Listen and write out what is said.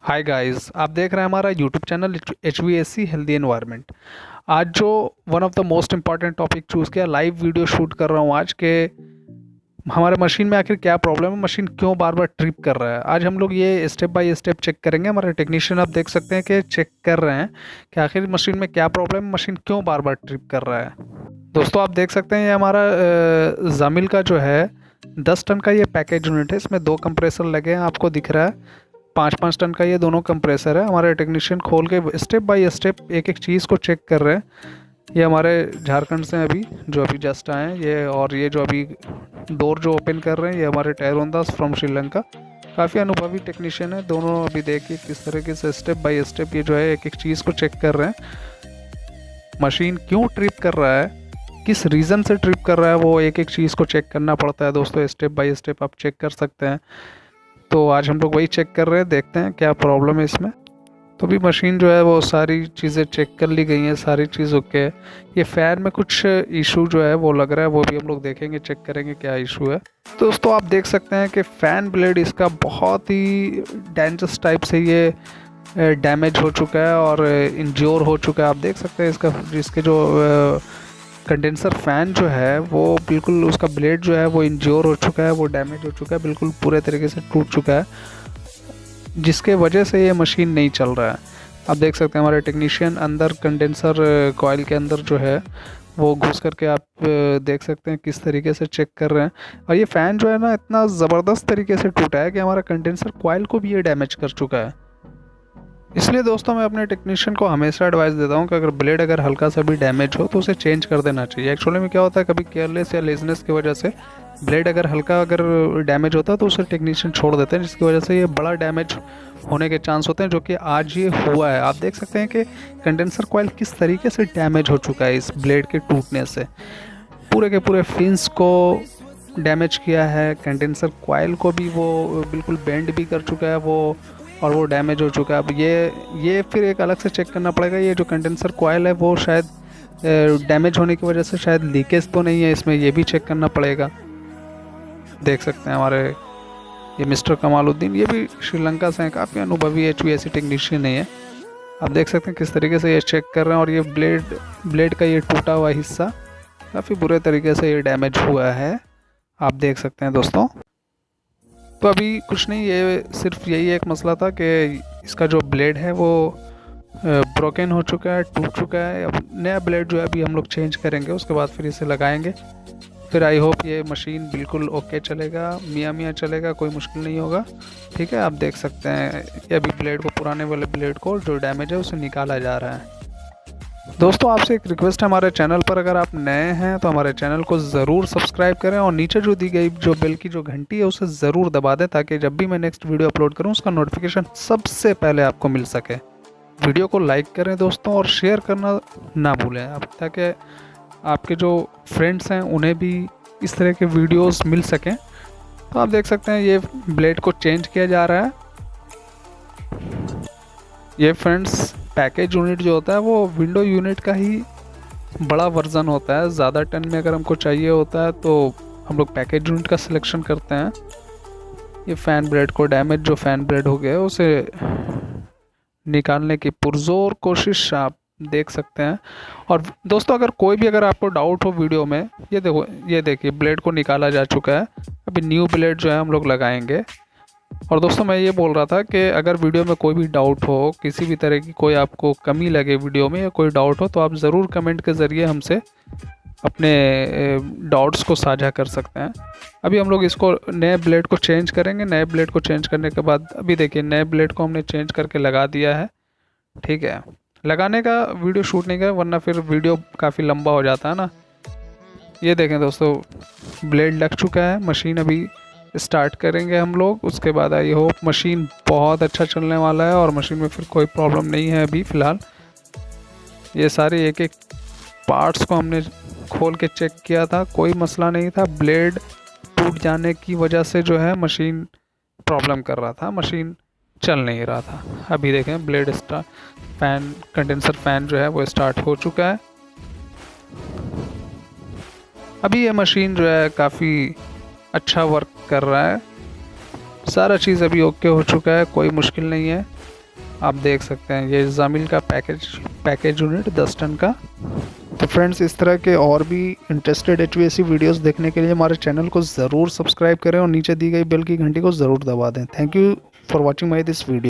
Hi guys, आप देख रहे हैं हमारा YouTube channel HVAC healthy environment. आज जो one of the most important topic choose किया, लाइव वीडियो शूट कर रहा हूँ आज के हमारे मशीन में आखिर क्या प्रॉब्लम है, मशीन क्यों बार बार ट्रिप कर रहा है। आज हम लोग ये स्टेप बाय स्टेप चेक करेंगे। हमारे टेक्नीशियन आप देख सकते हैं कि चेक कर रहे हैं कि आखिर मशीन में क्या प्रॉब्लम है, मशीन क्यों बार बार ट्रिप कर रहा है। दोस्तों आप देख सकते हैं ये हमारा जामिल का जो है 10 टन का ये पैकेज यूनिट है। इसमें 2 कंप्रेसर लगे हैं, आपको दिख रहा है। 5-5 टन का ये दोनों कंप्रेसर है। हमारे टेक्नीशियन खोल के स्टेप बाय स्टेप एक एक चीज़ को चेक कर रहे हैं। ये हमारे झारखंड से अभी जो अभी जस्ट आए हैं ये, और ये जो अभी डोर जो ओपन कर रहे हैं ये हमारे टैरोंदास फ्रॉम श्रीलंका। काफ़ी अनुभवी टेक्नीशियन है दोनों। अभी देखिए किस तरीके से स्टेप बाय स्टेप ये जो है एक एक चीज़ को चेक कर रहे हैं। मशीन क्यों ट्रिप कर रहा है, किस रीज़न से ट्रिप कर रहा है, वो एक एक चीज़ को चेक करना पड़ता है दोस्तों। स्टेप बाय स्टेप आप चेक कर सकते हैं। तो आज हम लोग वही चेक कर रहे हैं, देखते हैं क्या प्रॉब्लम है इसमें। तो भी मशीन जो है वो सारी चीज़ें चेक कर ली गई हैं, सारी चीज़ ओके है। ये फ़ैन में कुछ इशू जो है वो लग रहा है, वो भी हम लोग देखेंगे, चेक करेंगे क्या इशू है। दोस्तों आप देख सकते हैं कि फ़ैन ब्लेड इसका बहुत ही डेंजरस टाइप से ये डैमेज हो चुका है और इंज्योर हो चुका है। आप देख सकते हैं इसके जो कंडेंसर फ़ैन जो है वो बिल्कुल, उसका ब्लेड जो है वो इंज्योर हो चुका है, वो डैमेज हो चुका है, बिल्कुल पूरे तरीके से टूट चुका है, जिसके वजह से ये मशीन नहीं चल रहा है। आप देख सकते हैं हमारे टेक्नीशियन अंदर कंडेंसर कॉइल के अंदर जो है वो घुस करके आप देख सकते हैं किस तरीके से चेक कर रहे हैं। और ये फ़ैन जो है ना इतना ज़बरदस्त तरीके से टूटा है कि हमारा कंडेंसर कॉइल को भी ये डैमेज कर चुका है। इसलिए दोस्तों मैं अपने टेक्नीशियन को हमेशा एडवाइस देता हूँ कि अगर ब्लेड अगर हल्का सा भी डैमेज हो तो उसे चेंज कर देना चाहिए। एक्चुअली में क्या होता है, कभी केयरलेस या लेजनेस की वजह से ब्लेड अगर हल्का अगर डैमेज होता है तो उसे टेक्नीशियन छोड़ देते हैं, जिसकी वजह से ये बड़ा डैमेज होने के चांस होते हैं, जो कि आज ये हुआ है। आप देख सकते हैं कि कंडेंसर कॉइल किस तरीके से डैमेज हो चुका है इस ब्लेड के टूटने से। पूरे के पूरे फिन्स को डैमेज किया है, कंडेंसर कॉइल को भी वो बिल्कुल बेंड भी कर चुका है वो, और वो डैमेज हो चुका है। अब ये फिर एक अलग से चेक करना पड़ेगा, ये जो कंडेंसर कॉइल है वो शायद डैमेज होने की वजह से शायद लीकेज तो नहीं है इसमें, ये भी चेक करना पड़ेगा। देख सकते हैं हमारे ये मिस्टर कमालुद्दीन, ये भी श्रीलंका से हैं, काफ़ी अनुभवी HVAC टेक्नीशियन है ये। आप देख सकते हैं किस तरीके से ये चेक कर रहे हैं। और ये ब्लेड का ये टूटा हुआ हिस्सा काफ़ी बुरे तरीके से ये डैमेज हुआ है, आप देख सकते हैं दोस्तों। तो अभी कुछ नहीं, ये सिर्फ यही एक मसला था कि इसका जो ब्लेड है वो ब्रोकन हो चुका है, टूट चुका है। अब नया ब्लेड जो है अभी हम लोग चेंज करेंगे, उसके बाद फिर इसे लगाएंगे। फिर आई होप ये मशीन बिल्कुल ओके चलेगा, मियाँ चलेगा, कोई मुश्किल नहीं होगा। ठीक है, आप देख सकते हैं ये अभी ब्लेड को, पुराने वाले ब्लेड को जो डैमेज है उसे निकाला जा रहा है। दोस्तों आपसे एक रिक्वेस्ट है, हमारे चैनल पर अगर आप नए हैं तो हमारे चैनल को ज़रूर सब्सक्राइब करें और नीचे जो दी गई जो बेल की जो घंटी है उसे ज़रूर दबा दें, ताकि जब भी मैं नेक्स्ट वीडियो अपलोड करूं उसका नोटिफिकेशन सबसे पहले आपको मिल सके। वीडियो को लाइक करें दोस्तों और शेयर करना ना भूलें, अब ताकि आपके जो फ्रेंड्स हैं उन्हें भी इस तरह के वीडियोज़ मिल सकें। तो आप देख सकते हैं ये ब्लेड को चेंज किया जा रहा है। ये फ्रेंड्स पैकेज यूनिट जो होता है वो विंडो यूनिट का ही बड़ा वर्जन होता है। ज़्यादा टन में अगर हमको चाहिए होता है तो हम लोग पैकेज यूनिट का सिलेक्शन करते हैं। ये फ़ैन ब्लेड को डैमेज जो फ़ैन ब्लेड हो गया उसे निकालने की पुरजोर कोशिश आप देख सकते हैं। और दोस्तों अगर कोई भी अगर आपको डाउट हो वीडियो में, ये देखो, ये देखिए ब्लेड को निकाला जा चुका है। अभी न्यू ब्लेड जो है हम लोग लगाएंगे। और दोस्तों मैं ये बोल रहा था कि अगर वीडियो में कोई भी डाउट हो, किसी भी तरह की कोई आपको कमी लगे वीडियो में या कोई डाउट हो, तो आप ज़रूर कमेंट के ज़रिए हमसे अपने डाउट्स को साझा कर सकते हैं। अभी हम लोग इसको नए ब्लेड को चेंज करेंगे। नए ब्लेड को चेंज करने के बाद अभी देखिए नए ब्लेड को हमने चेंज करके लगा दिया है। ठीक है, लगाने का वीडियो शूट नहीं करें वरना फिर वीडियो काफ़ी लंबा हो जाता है ना। ये देखें दोस्तों ब्लेड लग चुका है। मशीन अभी स्टार्ट करेंगे हम लोग, उसके बाद आई होप मशीन बहुत अच्छा चलने वाला है और मशीन में फिर कोई प्रॉब्लम नहीं है अभी फ़िलहाल। ये सारे एक एक पार्ट्स को हमने खोल के चेक किया था, कोई मसला नहीं था। ब्लेड टूट जाने की वजह से जो है मशीन प्रॉब्लम कर रहा था, मशीन चल नहीं रहा था। अभी देखें ब्लेड फ़ैन कंडेंसर फ़ैन जो है वो स्टार्ट हो चुका है। अभी ये मशीन जो है काफ़ी अच्छा वर्क कर रहा है। सारा चीज़ अभी ओके हो चुका है, कोई मुश्किल नहीं है। आप देख सकते हैं ये ज़मील का पैकेज यूनिट 10 टन का। तो फ्रेंड्स, इस तरह के और भी इंटरेस्टेड HVAC वीडियोस देखने के लिए हमारे चैनल को ज़रूर सब्सक्राइब करें और नीचे दी गई बेल की घंटी को ज़रूर दबा दें। Thank you for watching my this video.